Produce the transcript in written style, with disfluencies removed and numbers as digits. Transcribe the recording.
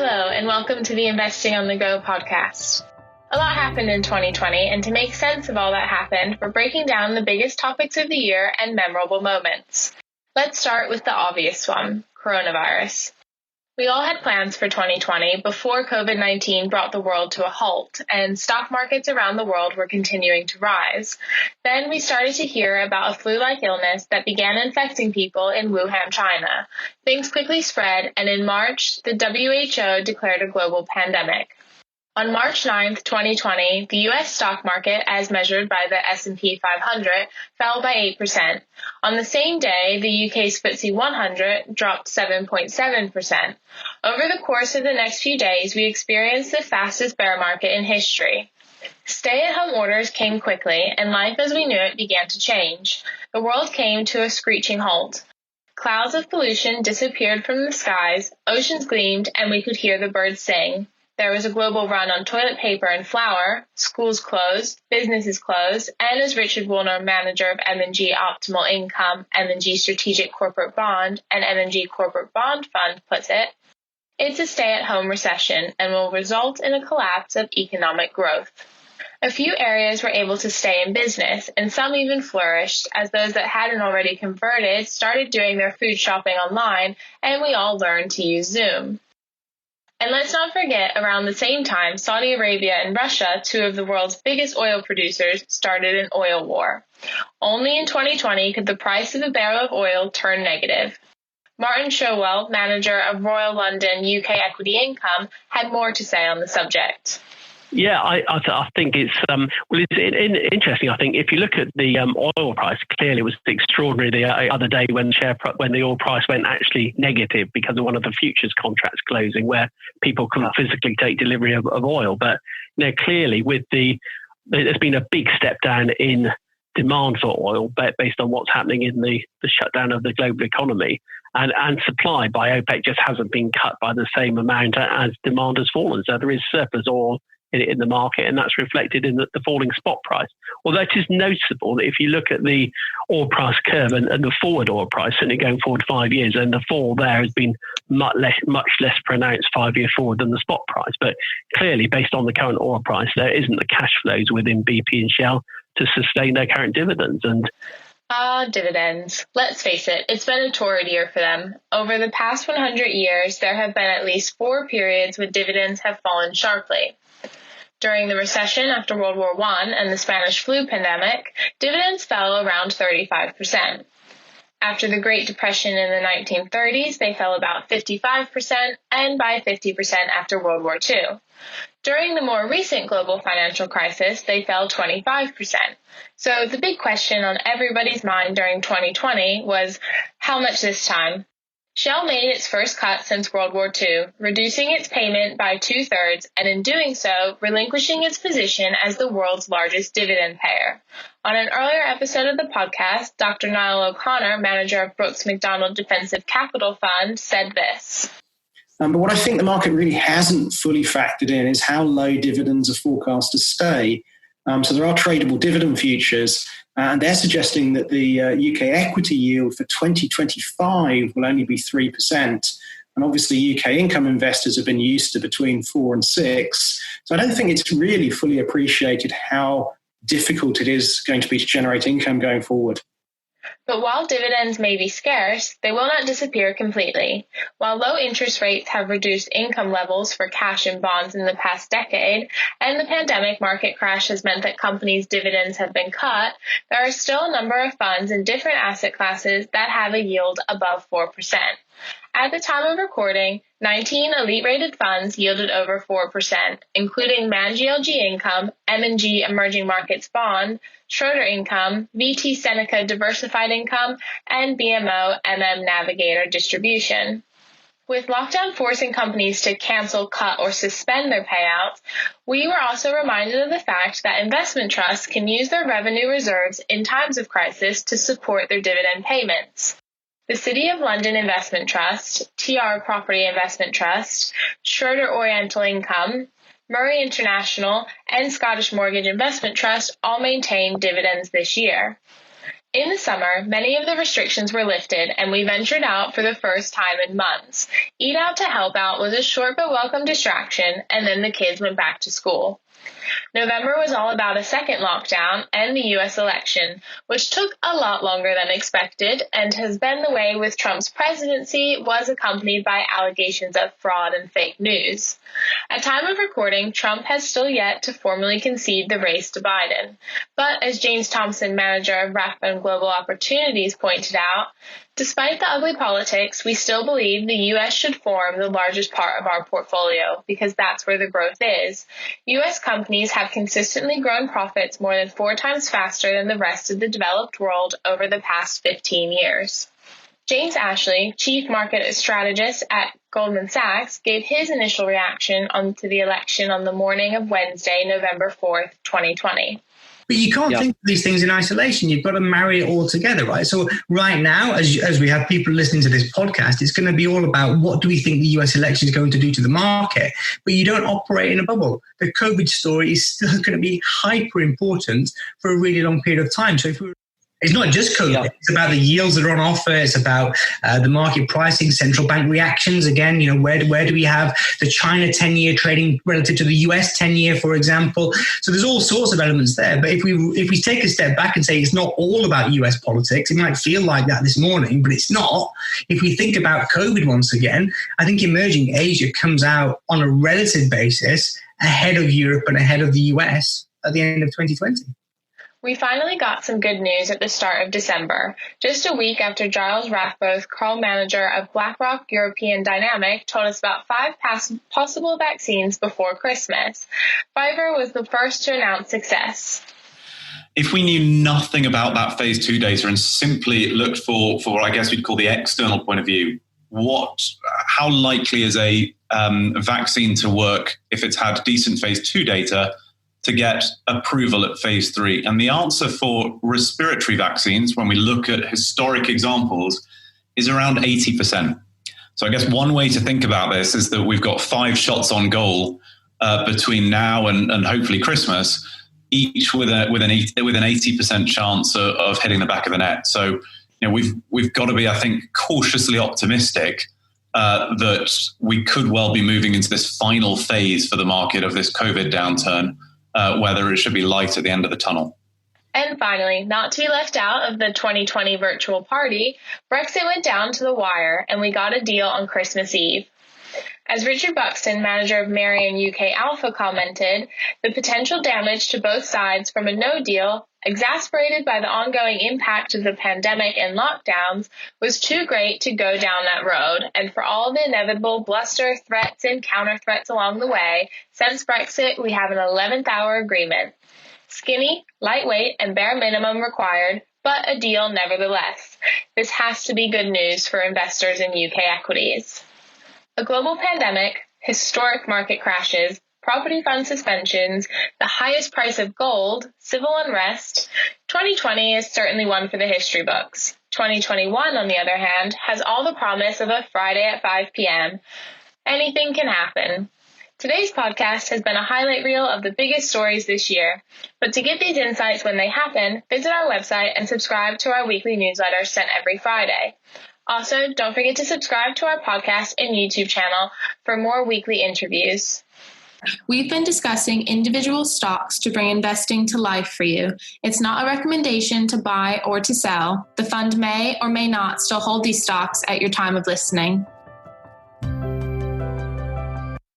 Hello, and welcome to the Investing on the Go podcast. A lot happened in 2020, and to make sense of all that happened, we're breaking down the biggest topics of the year and memorable moments. Let's start with the obvious one, coronavirus. We all had plans for 2020 before COVID-19 brought the world to a halt, and stock markets around the world were continuing to rise. Then we started to hear about a flu-like illness that began infecting people in Wuhan, China. Things quickly spread, and in March, the WHO declared a global pandemic. On March 9th, 2020, the U.S. stock market, as measured by the S&P 500, fell by 8%. On the same day, the UK's FTSE 100 dropped 7.7%. Over the course of the next few days, we experienced the fastest bear market in history. Stay-at-home orders came quickly, and life as we knew it began to change. The world came to a screeching halt. Clouds of pollution disappeared from the skies, oceans gleamed, and we could hear the birds sing. There was a global run on toilet paper and flour, schools closed, businesses closed, and as Richard Woolner, manager of M&G Optimal Income, M&G Strategic Corporate Bond, and M&G Corporate Bond Fund puts it, it's a stay-at-home recession and will result in a collapse of economic growth. A few areas were able to stay in business, and some even flourished, as those that hadn't already converted started doing their food shopping online, and we all learned to use Zoom. And let's not forget, around the same time, Saudi Arabia and Russia, two of the world's biggest oil producers, started an oil war. Only in 2020 could the price of a barrel of oil turn negative. Martin Showell, manager of Royal London UK Equity Income, had more to say on the subject. Yeah, I think it's interesting. I think if you look at the oil price, clearly it was extraordinary the other day when the oil price went actually negative because of one of the futures contracts closing, where people couldn't physically take delivery of oil. But clearly there's been a big step down in demand for oil based on what's happening in the shutdown of the global economy, and supply by OPEC just hasn't been cut by the same amount as demand has fallen. So there is surplus oil in the market, and that's reflected in the falling spot price. Although it is noticeable that if you look at the oil price curve and the forward oil price, certainly going forward 5 years, and the fall there has been much less pronounced 5 year forward than the spot price. But clearly, based on the current oil price, there isn't the cash flows within BP and Shell to sustain their current dividends. And dividends. Let's face it, it's been a torrid year for them. Over the past 100 years, there have been at least 4 periods when dividends have fallen sharply. During the recession after World War I and the Spanish flu pandemic, dividends fell around 35%. After the Great Depression in the 1930s, they fell about 55%, and by 50% after World War II. During the more recent global financial crisis, they fell 25%. So the big question on everybody's mind during 2020 was, how much this time? Shell made its first cut since World War II, reducing its payment by 2/3, and in doing so, relinquishing its position as the world's largest dividend payer. On an earlier episode of the podcast, Dr. Niall O'Connor, manager of Brooks Macdonald Defensive Capital Fund, said this. But what I think the market really hasn't fully factored in is how low dividends are forecast to stay. So there are tradable dividend futures, and they're suggesting that the UK equity yield for 2025 will only be 3%. And obviously UK income investors have been used to between 4 and 6. So I don't think it's really fully appreciated how difficult it is going to be to generate income going forward. But while dividends may be scarce, they will not disappear completely. While low interest rates have reduced income levels for cash and bonds in the past decade, and the pandemic market crash has meant that companies' dividends have been cut, there are still a number of funds in different asset classes that have a yield above 4%. At the time of recording, 19 elite-rated funds yielded over 4%, including Man GLG Income, M&G Emerging Markets Bond, Schroeder Income, VT Seneca Diversified Income, and BMO MM Navigator Distribution. With lockdown forcing companies to cancel, cut, or suspend their payouts, we were also reminded of the fact that investment trusts can use their revenue reserves in times of crisis to support their dividend payments. The City of London Investment Trust, TR Property Investment Trust, Schroeder Oriental Income, Murray International, and Scottish Mortgage Investment Trust all maintained dividends this year. In the summer, many of the restrictions were lifted and we ventured out for the first time in months. Eat Out to Help Out was a short but welcome distraction, and then the kids went back to school. November was all about a second lockdown and the U.S. election, which took a lot longer than expected and has been the way with Trump's presidency, was accompanied by allegations of fraud and fake news. At time of recording, Trump has still yet to formally concede the race to Biden. But as James Thompson, manager of Rathbone Global Opportunities, pointed out, despite the ugly politics, we still believe the U.S. should form the largest part of our portfolio because that's where the growth is. U.S. companies have consistently grown profits more than 4 times faster than the rest of the developed world over the past 15 years. James Ashley, chief market strategist at Goldman Sachs, gave his initial reaction to the election on the morning of Wednesday, November 4th, 2020. But you can't think of these things in isolation. You've got to marry it all together, right? So right now, as we have people listening to this podcast, it's going to be all about what do we think the US election is going to do to the market. But you don't operate in a bubble. The COVID story is still going to be hyper important for a really long period of time. So it's not just COVID. Yeah. It's about the yields that are on offer. It's about the market pricing, central bank reactions. Again, where do we have the China 10-year trading relative to the US 10-year, for example? So there's all sorts of elements there. But if we take a step back and say it's not all about US politics, it might feel like that this morning, but it's not. If we think about COVID once again, I think emerging Asia comes out on a relative basis ahead of Europe and ahead of the US at the end of 2020. We finally got some good news at the start of December, just a week after Giles Rathbone, Carl Manager of BlackRock European Dynamic, told us about 5 possible vaccines before Christmas. Pfizer was the first to announce success. If we knew nothing about that phase 2 data and simply looked for what I guess we'd call the external point of view, how likely is a vaccine to work if it's had decent phase 2 data to get approval at phase 3? And the answer for respiratory vaccines, when we look at historic examples, is around 80%. So I guess one way to think about this is that we've got 5 shots on goal between now and hopefully Christmas, each with an 80% chance of hitting the back of the net. So we've got to be, I think, cautiously optimistic that we could well be moving into this final phase for the market of this COVID downturn. Whether it should be light at the end of the tunnel. And finally, not to be left out of the 2020 virtual party, Brexit went down to the wire and we got a deal on Christmas Eve. As Richard Buxton, manager of Marion UK Alpha, commented, the potential damage to both sides from a no deal, exasperated by the ongoing impact of the pandemic and lockdowns, was too great to go down that road, and for all the inevitable bluster, threats, and counter-threats along the way, since Brexit, we have an 11th hour agreement. Skinny, lightweight, and bare minimum required, but a deal nevertheless. This has to be good news for investors in UK equities. A global pandemic, historic market crashes, property fund suspensions, the highest price of gold, civil unrest, 2020 is certainly one for the history books. 2021, on the other hand, has all the promise of a Friday at 5 p.m. Anything can happen. Today's podcast has been a highlight reel of the biggest stories this year. But to get these insights when they happen, visit our website and subscribe to our weekly newsletter sent every Friday. Also, don't forget to subscribe to our podcast and YouTube channel for more weekly interviews. We've been discussing individual stocks to bring investing to life for you. It's not a recommendation to buy or to sell. The fund may or may not still hold these stocks at your time of listening.